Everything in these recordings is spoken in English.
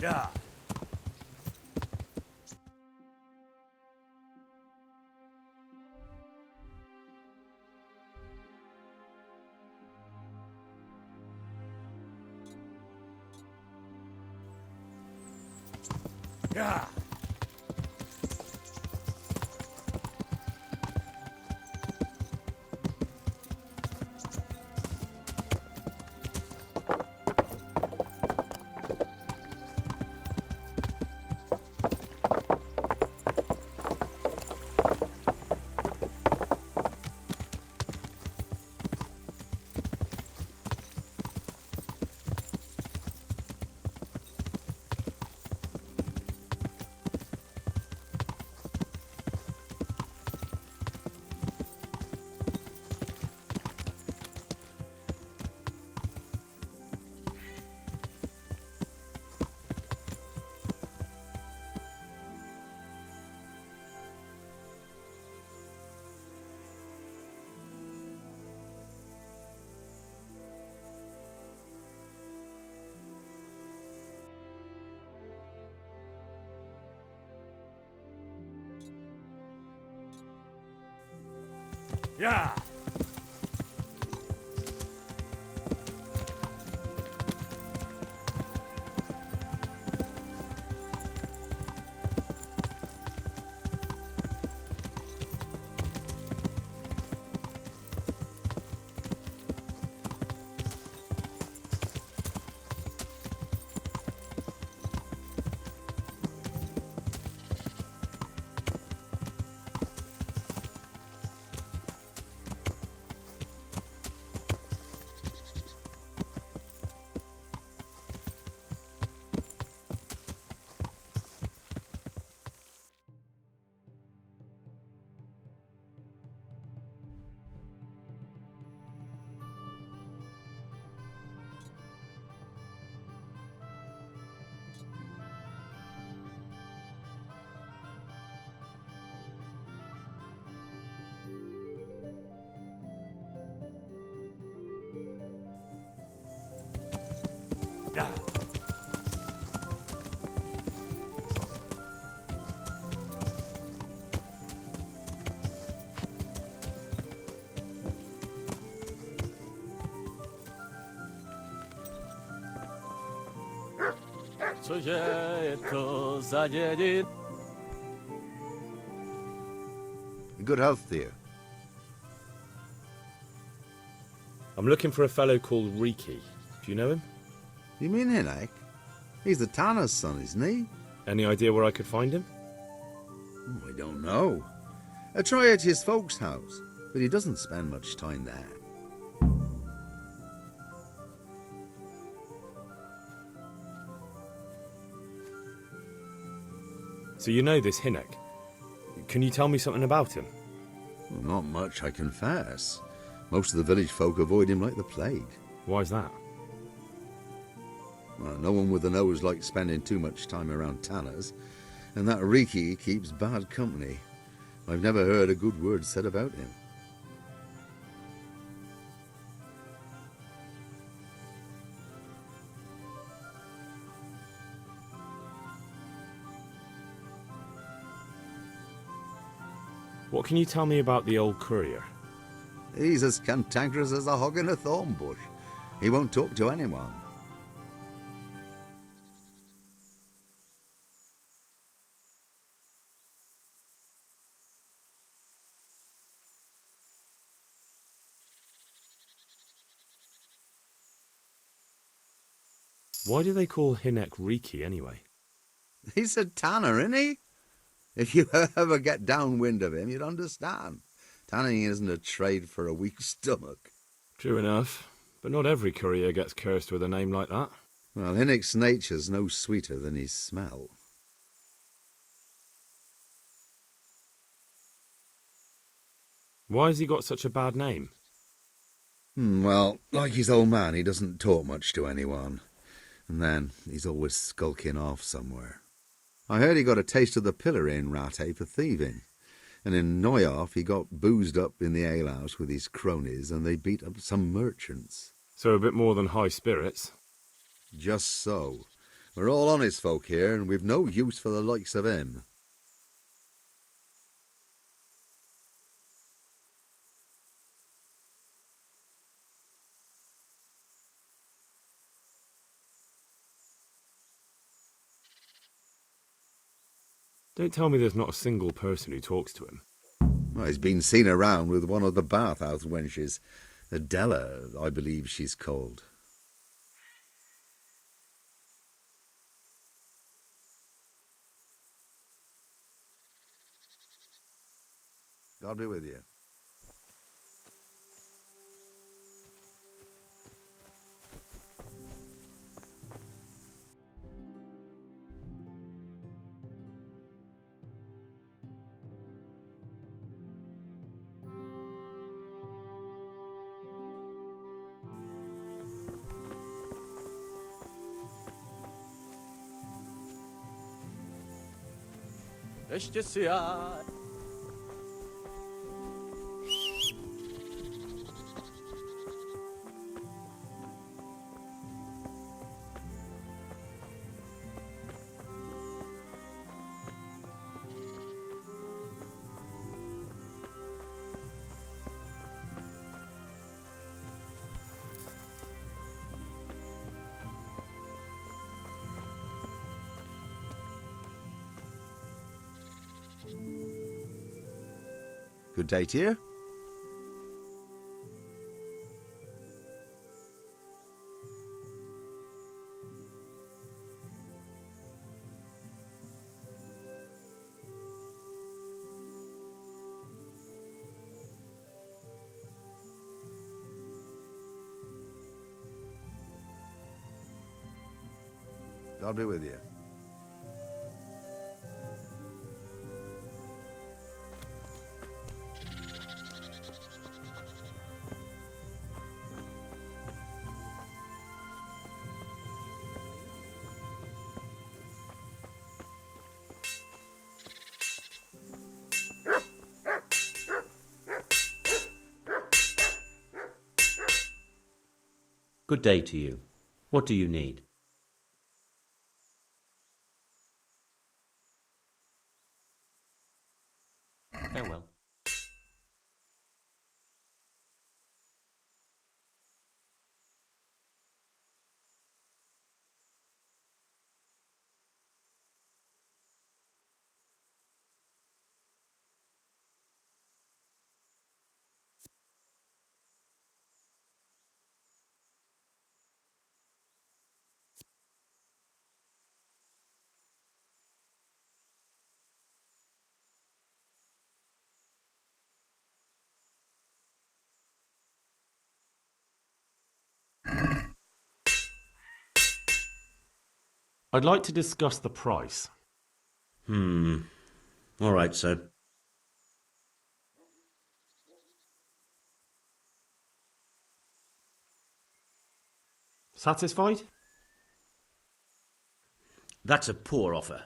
Yeah. Yeah. Yeah. Yeah. Cože je to za dědin? Good health to you. I'm looking for a fellow called Riki. Do you know him? You mean Hinek? He's the tanner's son, isn't he? Any idea where I could find him? Oh, I don't know. I try at his folks' house, but he doesn't spend much time there. So you know this Hinek. Can you tell me something about him? Well, not much, I confess. Most of the village folk avoid him like the plague. Why's that? Well, no one with a nose likes spending too much time around tanners, and that Riki keeps bad company. I've never heard a good word said about him. What can you tell me about the old courier? He's as cantankerous as a hog in a thorn bush. He won't talk to anyone. Why do they call Hinek Riki anyway? He's a tanner, isn't he? If you ever get downwind of him, you'd understand. Tanning isn't a trade for a weak stomach. True enough, but not every courier gets cursed with a name like that. Well, Hinnick's nature's no sweeter than his smell. Why has he got such a bad name? Well, like his old man, he doesn't talk much to anyone. And then he's always skulking off somewhere. I heard he got a taste of the pillory in Rattay for thieving. And in Neuhoff he got boozed up in the alehouse with his cronies and they beat up some merchants. So a bit more than high spirits. Just so. We're all honest folk here, and we've no use for the likes of him. Don't tell me there's not a single person who talks to him. Well, he's been seen around with one of the bathhouse wenches. Adela, I believe she's called. God be with you. Ještě si já. Good day to you. God be with you. Good day to you. What do you need? Farewell. I'd like to discuss the price. All right, sir. Satisfied? That's a poor offer.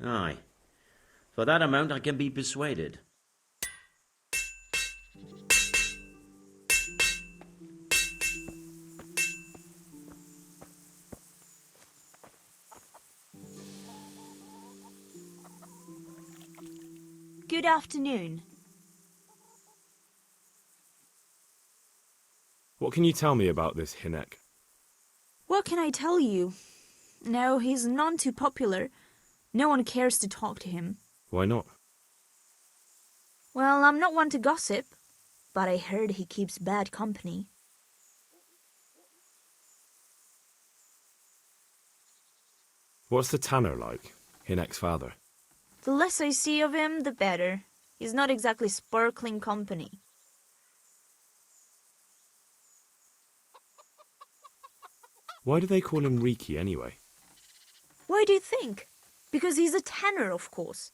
Aye. For that amount I can be persuaded. Good afternoon. What can you tell me about this Hinek? What can I tell you? No, he's none too popular. No one cares to talk to him. Why not? Well, I'm not one to gossip, but I heard he keeps bad company. What's the tanner like, Hinek's father? The less I see of him, the better. He's not exactly sparkling company. Why do they call him Riki anyway? Why do you think? Because he's a tanner, of course.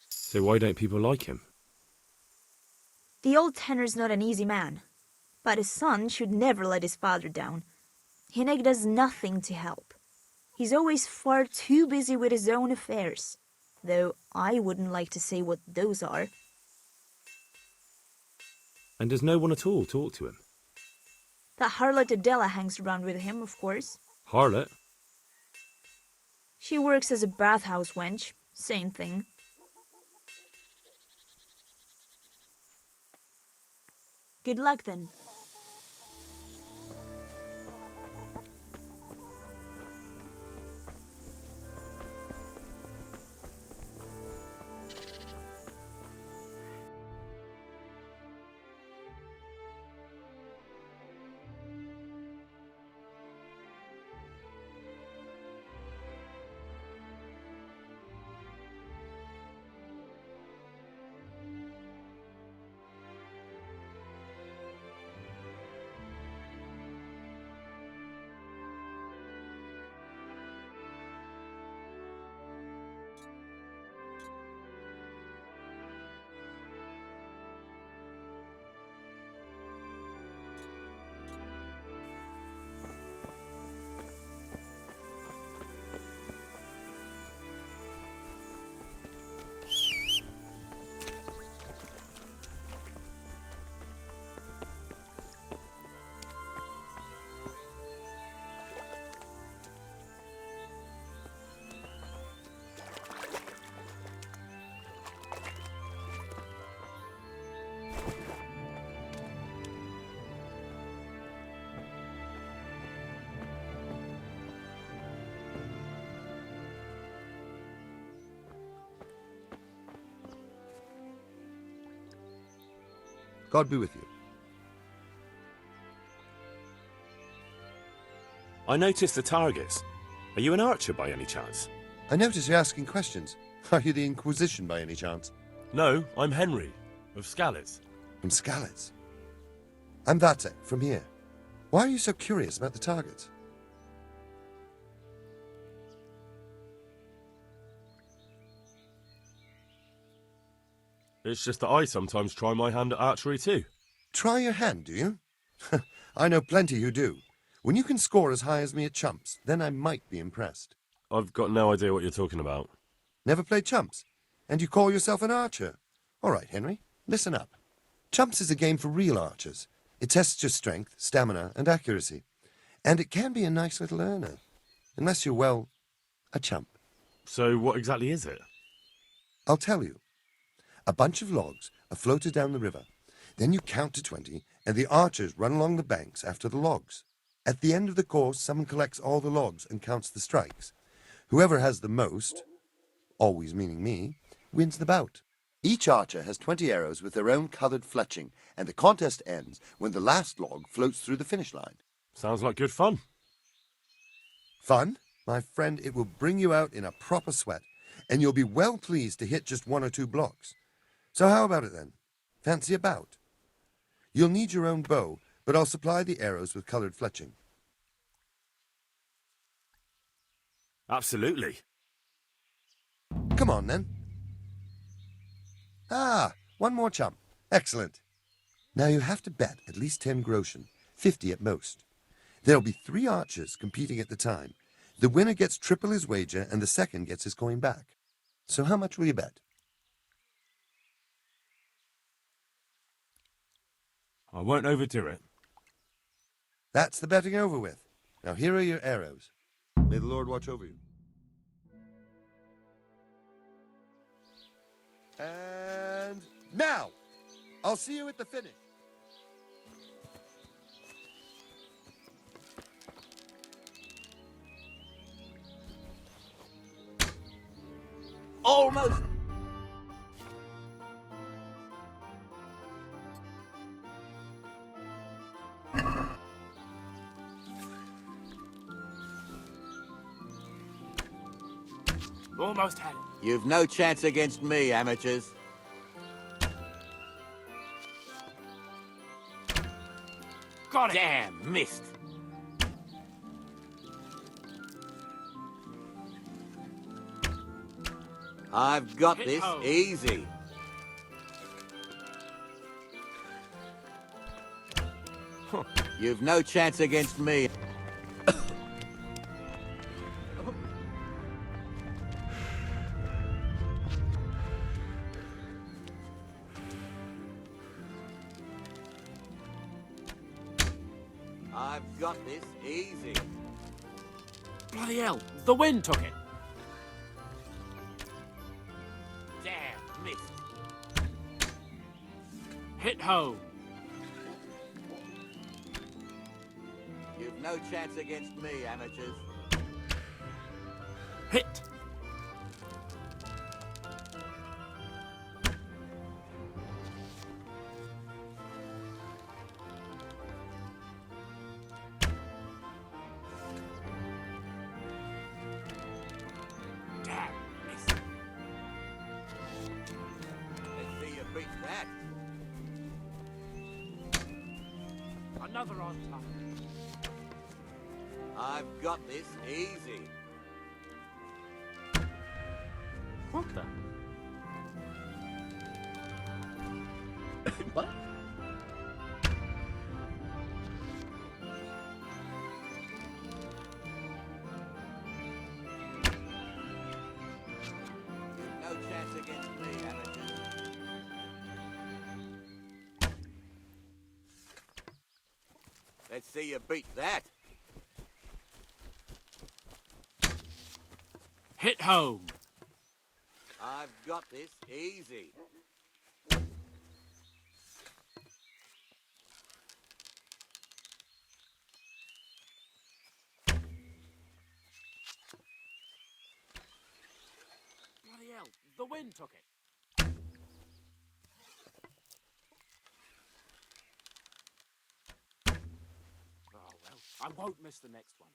So why don't people like him? The old tanner's not an easy man, but his son should never let his father down. Hinek does nothing to help. He's always far too busy with his own affairs. though I wouldn't like to say what those are. And does no one at all talk to him? That harlot Adela hangs around with him, of course. Harlot? She works as a bathhouse wench. Same thing. Good luck then. God be with you. I noticed the targets. Are you an archer by any chance? I notice you're asking questions. Are you the Inquisition by any chance? No, I'm Henry, of Scalitz. From Scalitz? I'm Vatek, from here. Why are you so curious about the targets? It's just that I sometimes try my hand at archery too. Try your hand, do you? I know plenty who do. When you can score as high as me at chumps, then I might be impressed. I've got no idea what you're talking about. Never played chumps? And you call yourself an archer? All right, Henry, listen up. Chumps is a game for real archers. It tests your strength, stamina, and accuracy. And it can be a nice little earner. Unless you're, well, a chump. So what exactly is it? I'll tell you. A bunch of logs are floated down the river. Then you count to 20, and the archers run along the banks after the logs. At the end of the course, someone collects all the logs and counts the strikes. Whoever has the most, always meaning me, wins the bout. Each archer has 20 arrows with their own coloured fletching, and the contest ends when the last log floats through the finish line. Sounds like good fun. Fun? My friend, it will bring you out in a proper sweat, and you'll be well pleased to hit just 1 or 2 blocks. So how about it then? Fancy a bout? You'll need your own bow, but I'll supply the arrows with coloured fletching. Absolutely. Come on, then. Ah, 1 more chump. Excellent. Now you have to bet at least 10 groschen, 50 at most. There'll be 3 archers competing at the time. The winner gets triple his wager, and the second gets his coin back. So how much will you bet? I won't overdo it. That's the betting over with. Now here are your arrows. May the Lord watch over you. And now, I'll see you at the finish. Almost. Almost had it. You've no chance against me, amateurs. Got it. Damn, missed. I've got Hit this home. easy. You've no chance against me. I've got this easy. Bloody hell, the wind took it. Damn, missed. Hit home. You've no chance against me, amateurs. Hit. Damn, missed. Let's see you beat that. Another on top. I've got this easy. What the? What? You've no chance against me, amateurs. Let's see you beat that. Hit home. I've got this easy. Bloody hell, the wind took it. Oh well, I won't miss the next one.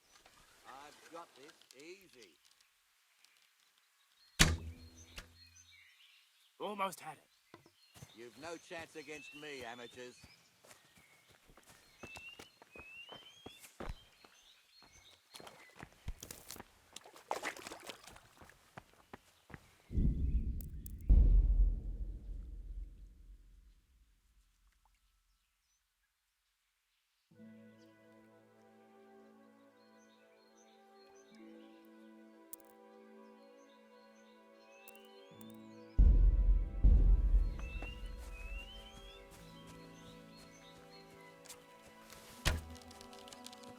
I've got this easy. Almost had it. You've no chance against me, amateurs.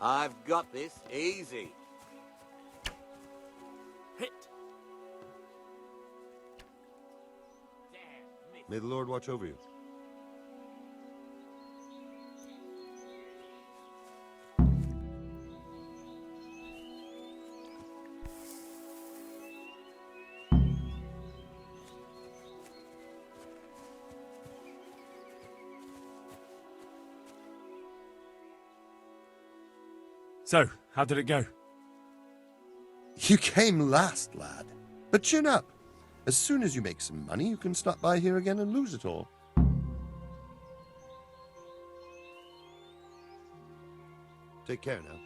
I've got this easy. Hit. Damn, missed. May the Lord watch over you. So, how did it go? You came last, lad. But chin up. As soon as you make some money, you can stop by here again and lose it all. Take care now.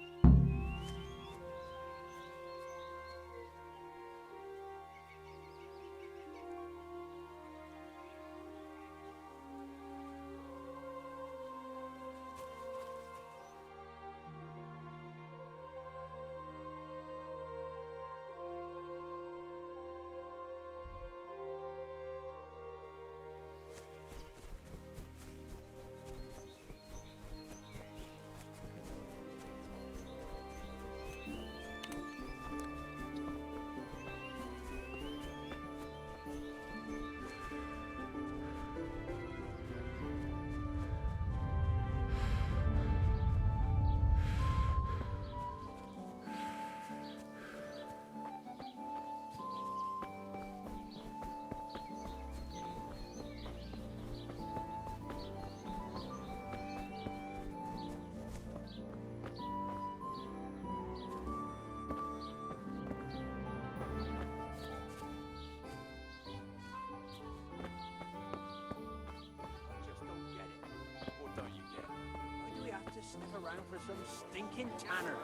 Sniff around for some stinking tanner.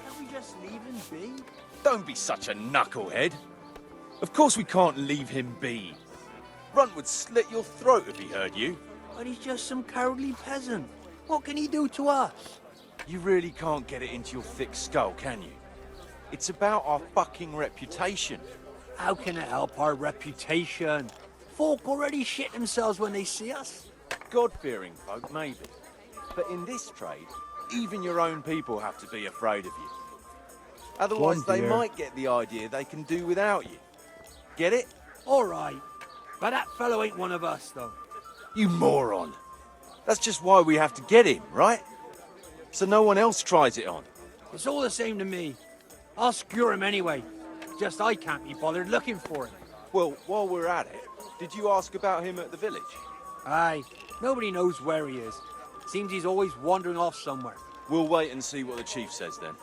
Can't we just leave him be? Don't be such a knucklehead. Of course we can't leave him be. Runt would slit your throat if he heard you. But he's just some cowardly peasant. What can he do to us? You really can't get it into your thick skull, can you? It's about our fucking reputation. How can it help our reputation? Folk already shit themselves when they see us. God-fearing folk, maybe. But in this trade, Even your own people have to be afraid of you. Otherwise, they dear. might get the idea they can do without you. Get it? All right. But that fellow ain't one of us, though. You moron. That's just why we have to get him, right? So no one else tries it on. It's all the same to me. I'll secure him anyway. Just I can't be bothered looking for him. Well, while we're at it, did you ask about him at the village? Aye. Nobody knows where he is. Seems he's always wandering off somewhere. We'll wait and see what the chief says then.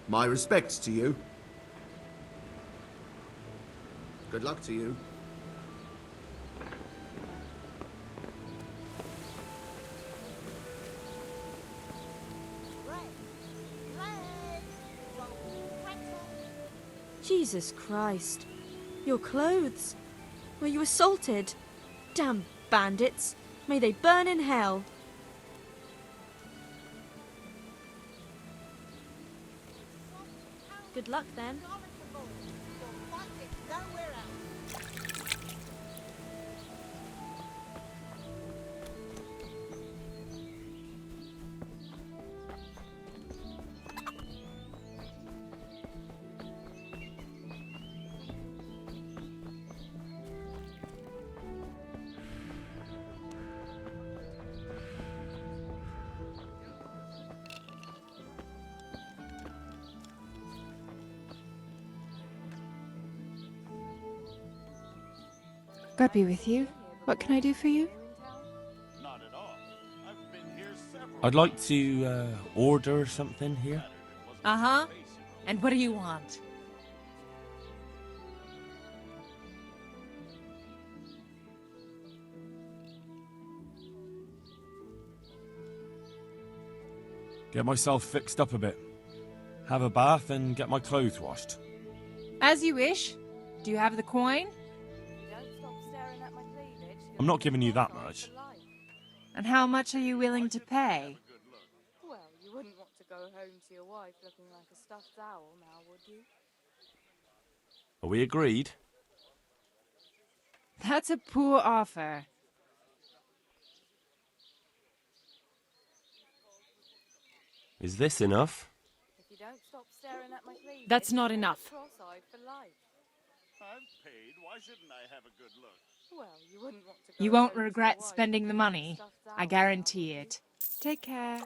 My respects to you. Good luck to you. Jesus Christ. Your clothes. Were you assaulted? Damn bandits. May they burn in hell. Good luck then. God be with you. What can I do for you? I'd like to order something here. Uh-huh. And what do you want? Get myself fixed up a bit. Have a bath and get my clothes washed. As you wish. Do you have the coin? I'm not giving you that much. And how much are you willing to pay? Well, you wouldn't want to go home to your wife looking like a stuffed owl now, would you? Are we agreed? That's a poor offer. Is this enough? If you don't stop staring at my cleavage, That's not enough. cross-eyed for life. I'm paid. Why shouldn't I have a good look? Well, you wouldn't want to go You won't home to regret your wife spending the looking like a money. stuffed I owl guarantee now, would it. Take care.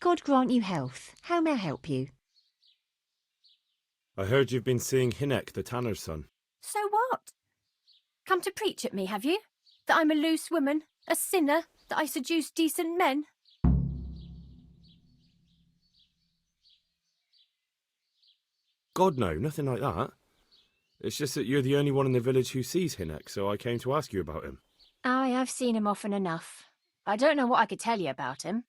God grant you health. How may I help you? I heard you've been seeing Hinek, the tanner's son. So what? Come to preach at me, have you? That I'm a loose woman, a sinner, that I seduce decent men? God, no, nothing like that. It's just that you're the only one in the village who sees Hinek, so I came to ask you about him. Aye, I've seen him often enough. I don't know what I could tell you about him.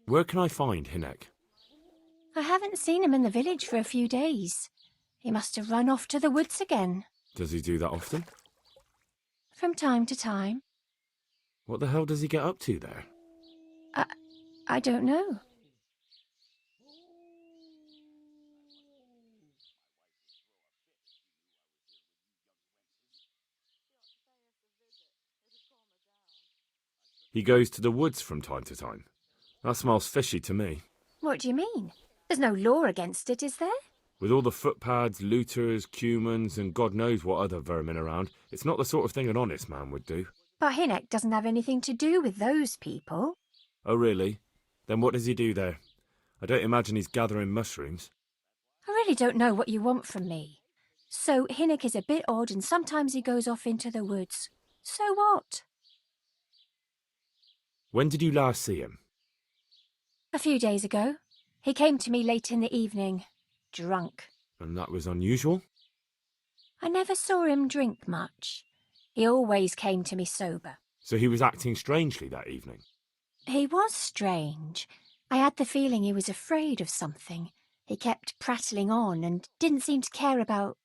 Where can I find Hinek? I haven't seen him in the village for a few days. He must have run off to the woods again. Does he do that often? From time to time. What the hell does he get up to there? I don't know. He goes to the woods from time to time. That smells fishy to me. What do you mean? There's no law against it, is there? With all the footpads, looters, cumans, and God knows what other vermin around, it's not the sort of thing an honest man would do. But Hinek doesn't have anything to do with those people. Oh, really? Then what does he do there? I don't imagine he's gathering mushrooms. I really don't know what you want from me. So Hinnock is a bit odd and sometimes he goes off into the woods. So what? When did you last see him? A few days ago. He came to me late in the evening, drunk. And that was unusual? I never saw him drink much. He always came to me sober. So he was acting strangely that evening? He was strange. I had the feeling he was afraid of something. He kept prattling on and didn't seem to care about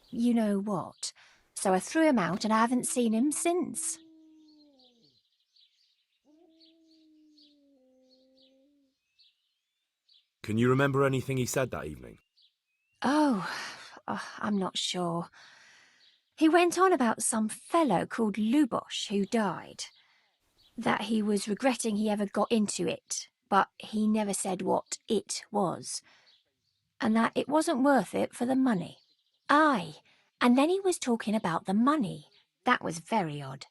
you know what. So I threw him out and I haven't seen him since. Can you remember anything he said that evening? Oh, I'm not sure. He went on about some fellow called Lubosh who died. That he was regretting he ever got into it, but he never said what it was. And that it wasn't worth it for the money. Aye, and then he was talking about the money. That was very odd.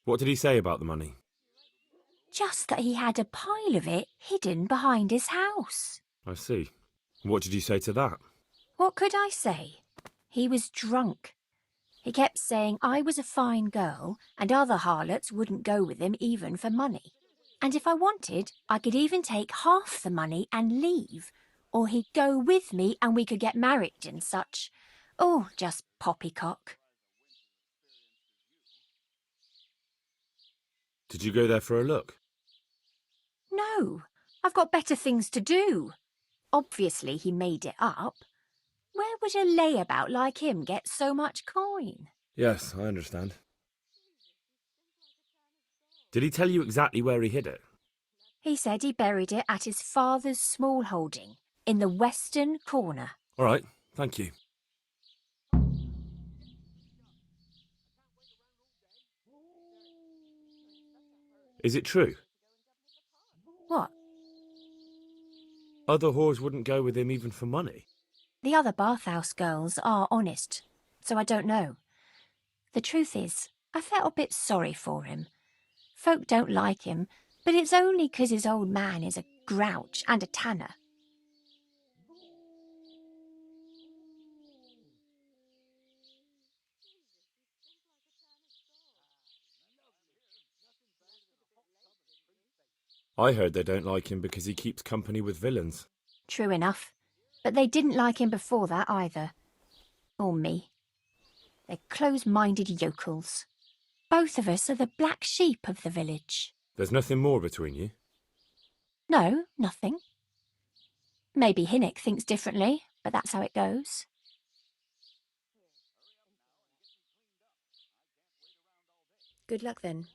What did he say about the money? Just that he had a pile of it hidden behind his house. I see. What did you say to that? What could I say? He was drunk. He kept saying I was a fine girl and other harlots wouldn't go with him even for money. And if I wanted, I could even take half the money and leave. Or he'd go with me and we could get married and such. Oh, just poppycock. Did you go there for a look? No, I've got better things to do. Obviously he made it up. Where would a layabout like him get so much coin? Yes, I understand. Did he tell you exactly where he hid it? He said he buried it at his father's small holding, in the western corner. All right, thank you. Is it true? What? Other whores wouldn't go with him even for money? The other bathhouse girls are honest, so I don't know. The truth is, I felt a bit sorry for him. Folk don't like him, but it's only 'cause his old man is a grouch and a tanner. I heard they don't like him because he keeps company with villains. True enough, but they didn't like him before that either. Or me. They're close-minded yokels. Both of us are the black sheep of the village. There's nothing more between you? No, nothing. Maybe Hinnock thinks differently, but that's how it goes. Good luck then.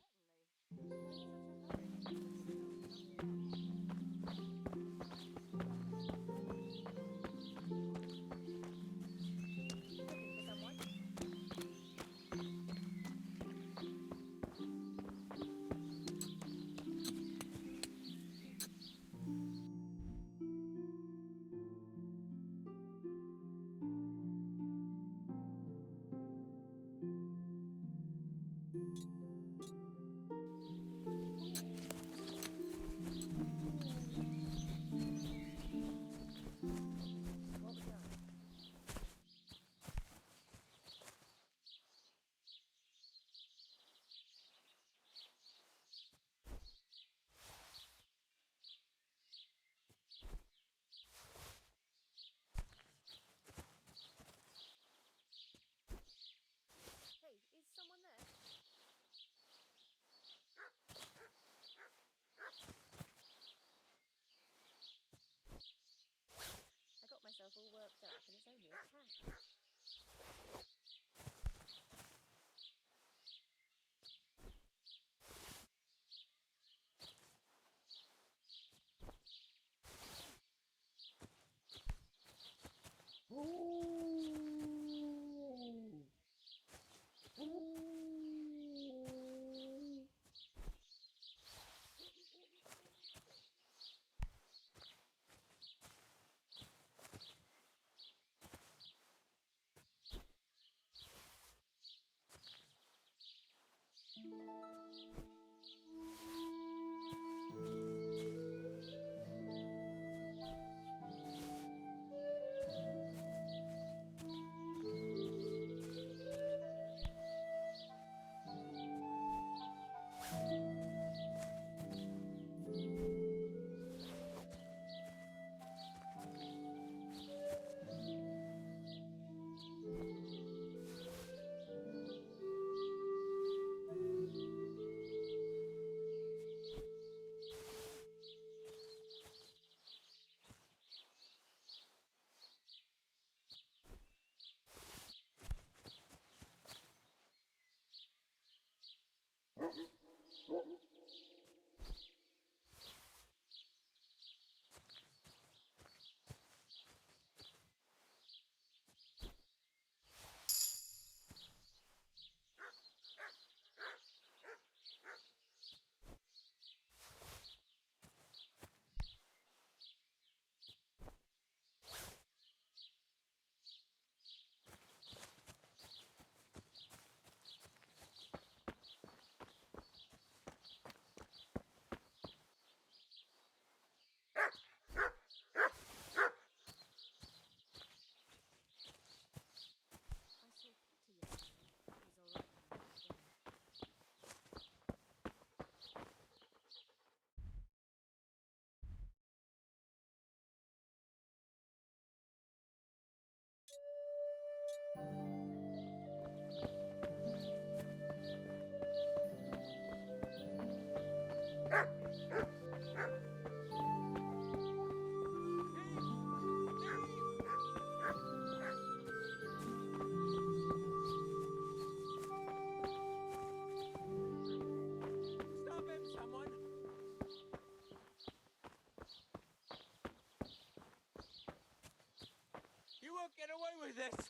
won't get away with this!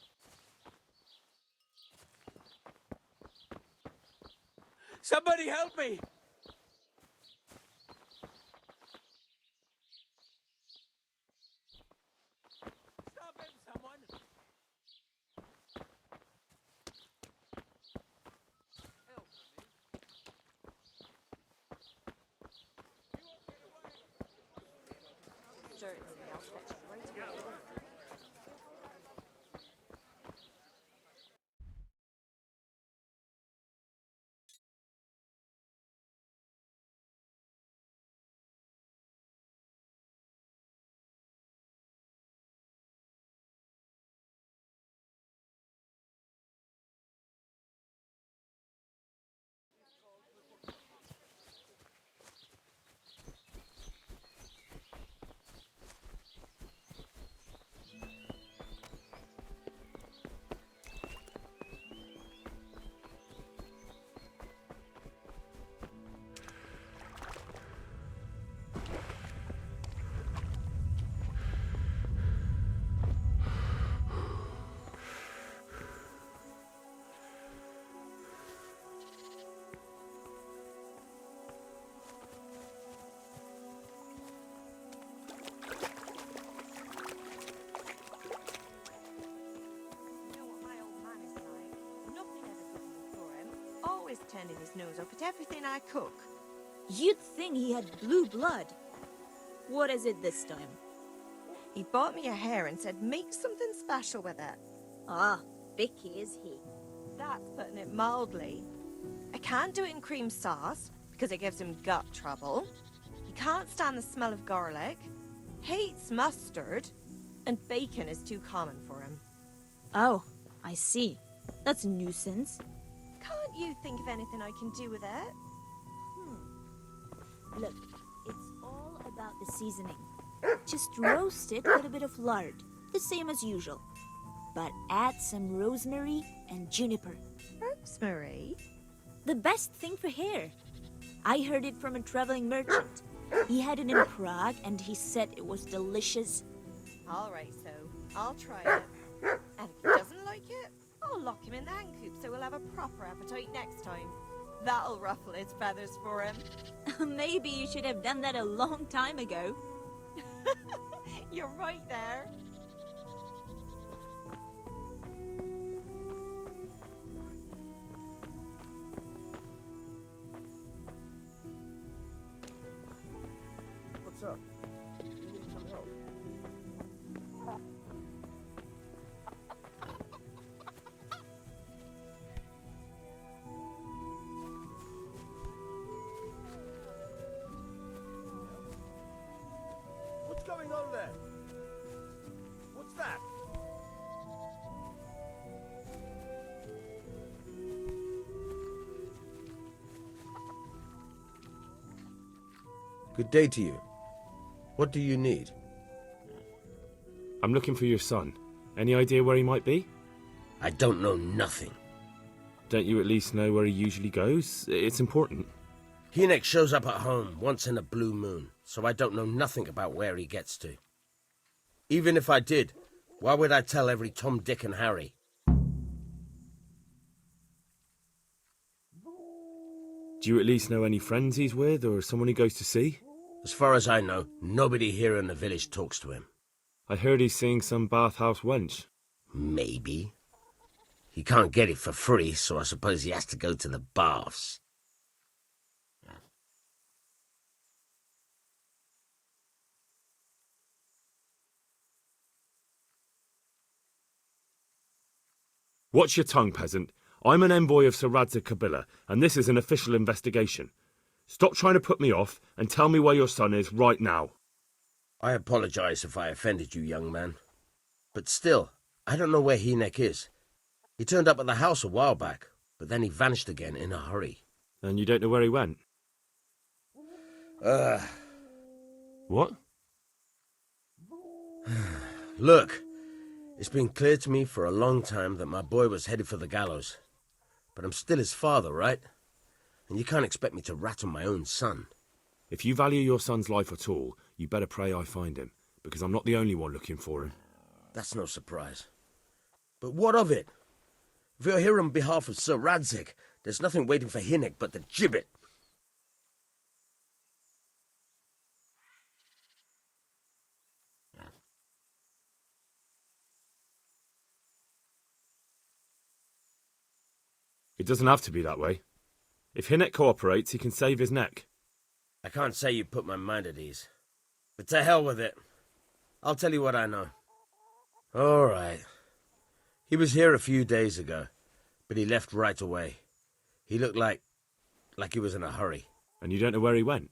Somebody help me! Stop him, someone! Help me. He won't get away! Certainly, I'll fetch it right away. Always turning his nose up at everything I cook. You'd think he had blue blood. What is it this time? He bought me a hare and said make something special with it. Ah, picky is he? That's putting it mildly. I can't do it in cream sauce because it gives him gut trouble. He can't stand the smell of garlic, hates mustard, and bacon is too common for him. Oh, I see. That's a nuisance. Can't you think of anything I can do with it? Look, it's all about the seasoning. Just roast it with a bit of lard, the same as usual. But add some rosemary and juniper. Rosemary? The best thing for hair. I heard it from a traveling merchant. He had it in Prague and he said it was delicious. All right, so I'll try it. And if he doesn't like it, I'll lock him in the hen coop so he'll have a proper appetite next time. That'll ruffle his feathers for him. Maybe you should have done that a long time ago. You're right there. What's up? You need some help? What's going on there? What's that? Good day to you. What do you need? I'm looking for your son. Any idea where he might be? I don't know nothing. Don't you at least know where he usually goes? It's important. Hinek shows up at home once in a blue moon, so I don't know nothing about where he gets to. Even if I did, why would I tell every Tom, Dick and Harry? Do you at least know any friends he's with, or someone he goes to see? As far as I know, nobody here in the village talks to him. I heard he's seeing some bathhouse wench. Maybe. He can't get it for free, so I suppose he has to go to the baths. Watch your tongue, peasant. I'm an envoy of Sir Radza Kabila, and this is an official investigation. Stop trying to put me off, and tell me where your son is right now. I apologize if I offended you, young man. But still, I don't know where Hinek is. He turned up at the house a while back, but then he vanished again in a hurry. And you don't know where he went? What? Look, it's been clear to me for a long time that my boy was headed for the gallows. But I'm still his father, right? And you can't expect me to rat on my own son. If you value your son's life at all, you better pray I find him, because I'm not the only one looking for him. That's no surprise. But what of it? If you're here on behalf of Sir Radzig, there's nothing waiting for Hinnick but the gibbet. It doesn't have to be that way. If Hinnick cooperates, he can save his neck. I can't say you put my mind at ease. But to hell with it. I'll tell you what I know. All right. He was here a few days ago, but he left right away. He looked like he was in a hurry. And you don't know where he went?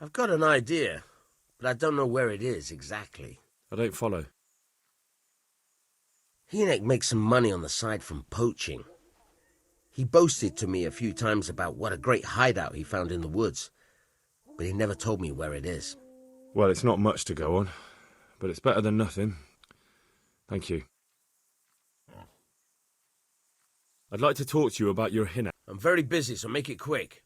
I've got an idea, but I don't know where it is exactly. I don't follow. Hinnick makes some money on the side from poaching. He boasted to me a few times about what a great hideout he found in the woods, but he never told me where it is. Well, it's not much to go on, but it's better than nothing. Thank you. I'd like to talk to you about your Hinnick. I'm very busy, so make it quick.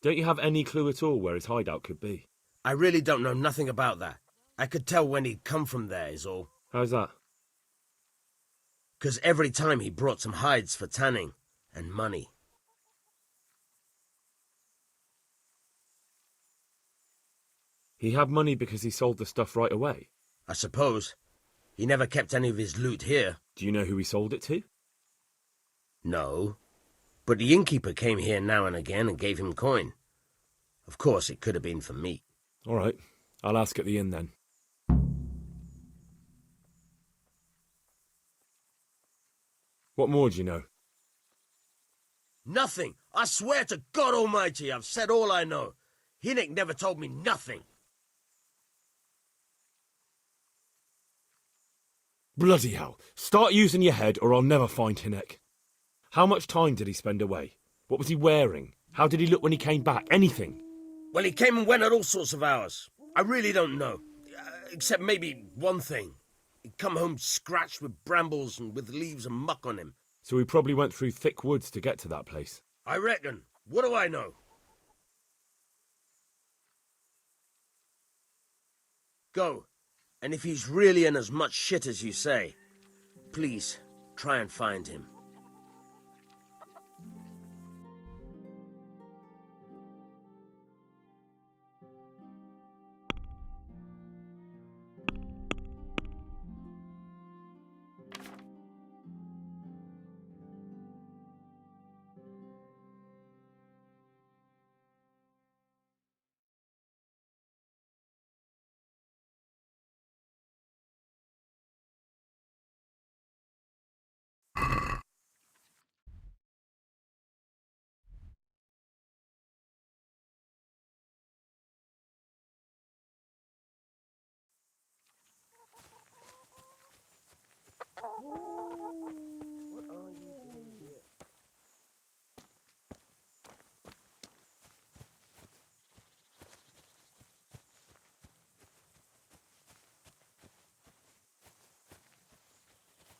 Don't you have any clue at all where his hideout could be? I really don't know nothing about that. I could tell when he'd come from there, is all. How's that? 'Cause every time he brought some hides for tanning and money. He had money because he sold the stuff right away? I suppose. He never kept any of his loot here. Do you know who he sold it to? No. But the innkeeper came here now and again and gave him coin. Of course, it could have been for meat. All right. I'll ask at the inn then. What more do you know? Nothing! I swear to God Almighty, I've said all I know. Hinnick never told me nothing. Bloody hell. Start using your head or I'll never find Hinnick. How much time did he spend away? What was he wearing? How did he look when he came back? Anything? Well, he came and went at all sorts of hours. I really don't know. Except maybe one thing. He'd come home scratched with brambles and with leaves and muck on him. So he probably went through thick woods to get to that place. I reckon. What do I know? Go. And if he's really in as much shit as you say, please try and find him.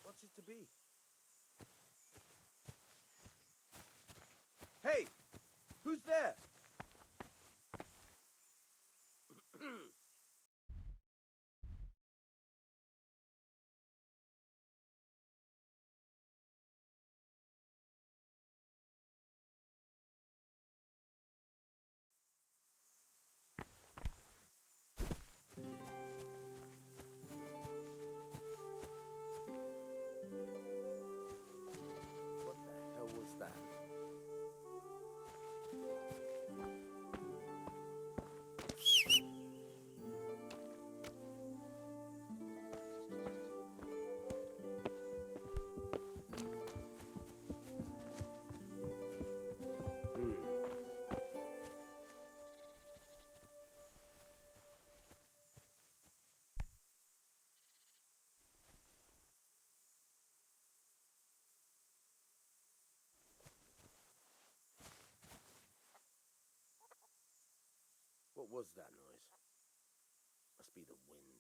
What's it to be? Hey! Who's there? What the hell was that? What was that noise? Must be the wind.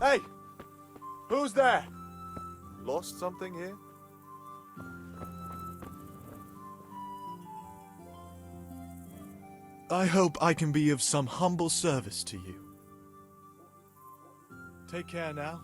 Hey! Who's there? Lost something here? I hope I can be of some humble service to you. Take care now.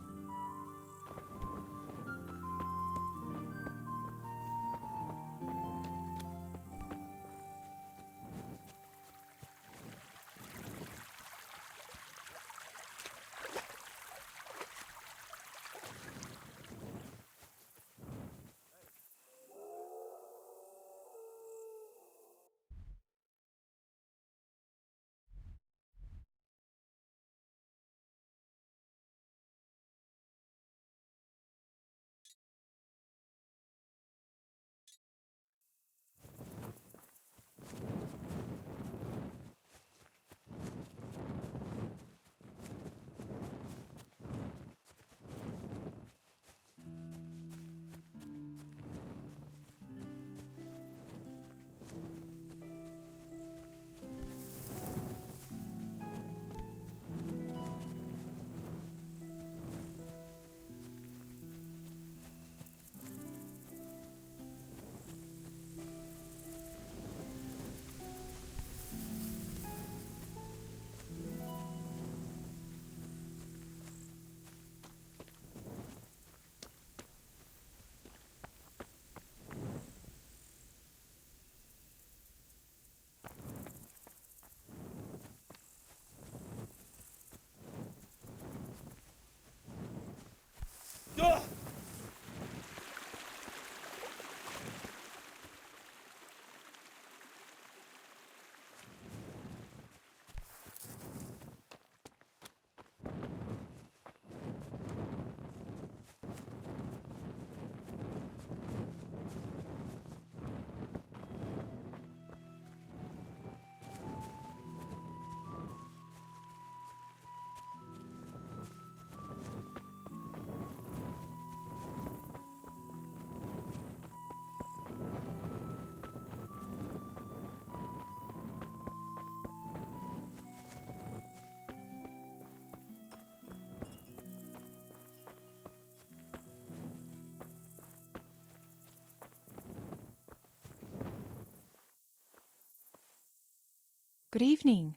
Good evening.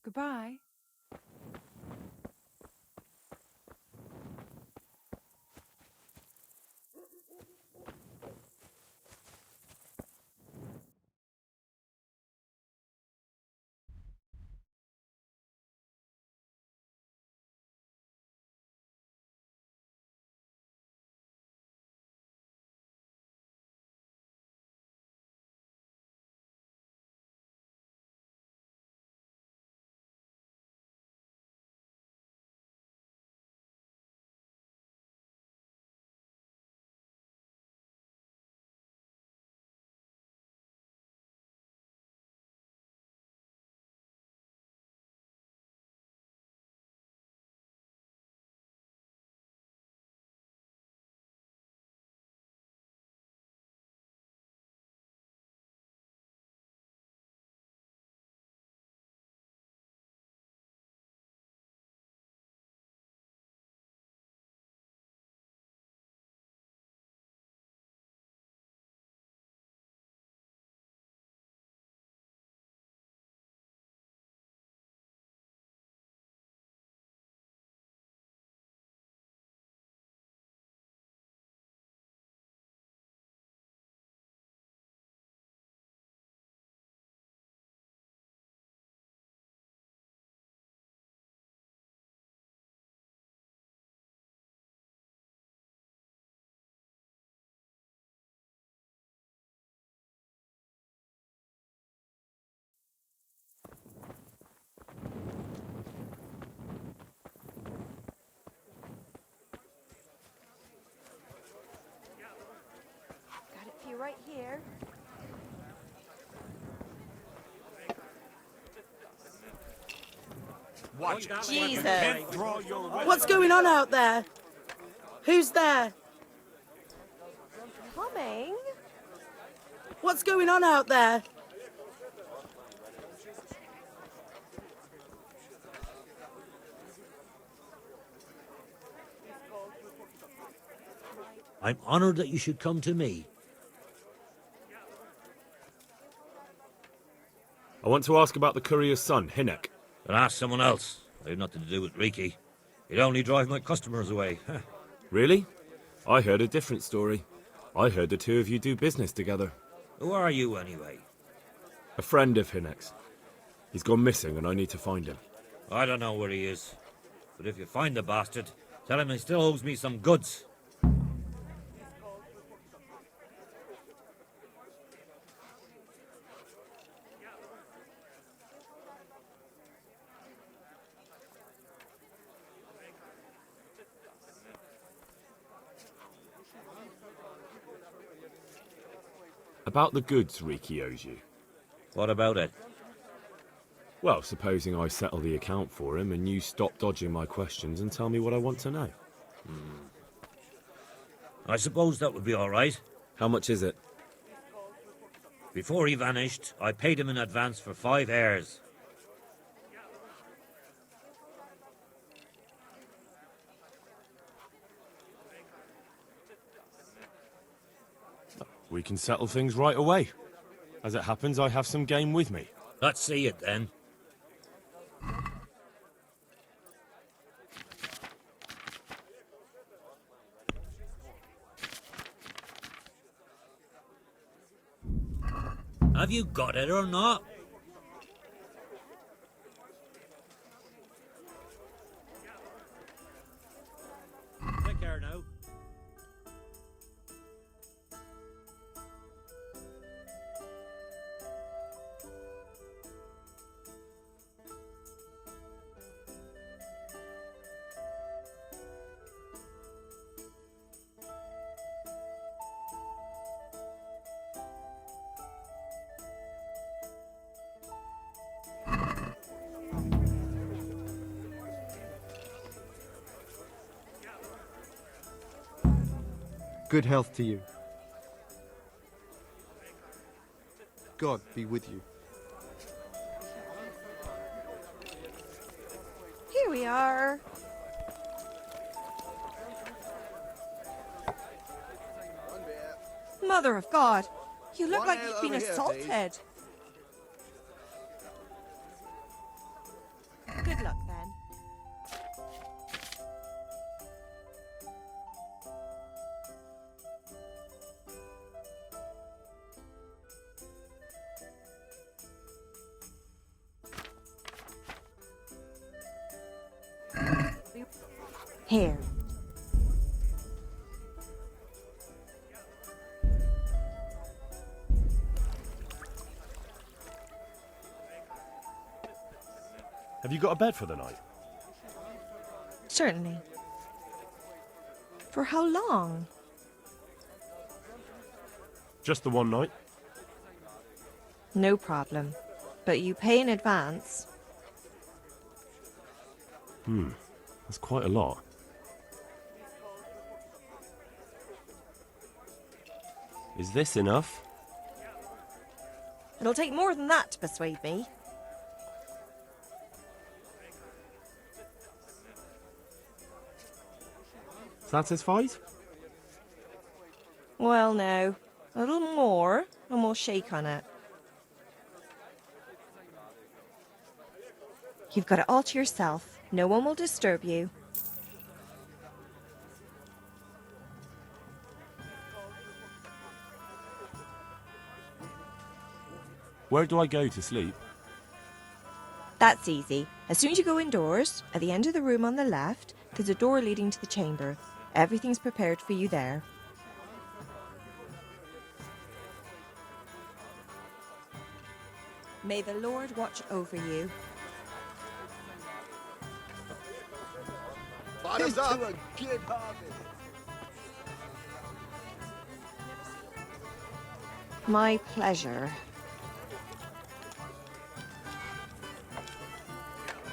Goodbye. Got it for you right here. Watch it. Jesus. What's going on out there? Who's there? Coming? What's going on out there? I'm honoured that you should come to me. I want to ask about the courier's son, Hinnock. But ask someone else. I have nothing to do with Riki. He'd only drive my customers away. Really? I heard a different story. I heard the two of you do business together. Who are you, anyway? A friend of Hinnock's. He's gone missing and I need to find him. I don't know where he is. But if you find the bastard, tell him he still owes me some goods. About the goods Riki owes you. What about it? Well, supposing I settle the account for him and you stop dodging my questions and tell me what I want to know. I suppose that would be all right. How much is it? Before he vanished, I paid him in advance for 5 heirs. We can settle things right away. As it happens, I have some game with me. Let's see it then. Have you got it or not? Take care now. Good health to you. God be with you. Here we are. Mother of God, you look like you've been assaulted. Good luck then. Here. Have you got a bed for the night? Certainly. For how long? Just the one night? No problem. But you pay in advance. That's quite a lot. Is this enough? It'll take more than that to persuade me. Satisfied? Well, no. A little more, and we'll shake on it. You've got it all to yourself. No one will disturb you. Where do I go to sleep? That's easy. As soon as you go indoors, at the end of the room on the left, there's a door leading to the chamber. Everything's prepared for you there. May the Lord watch over you. Bottoms up! A good harvest. My pleasure.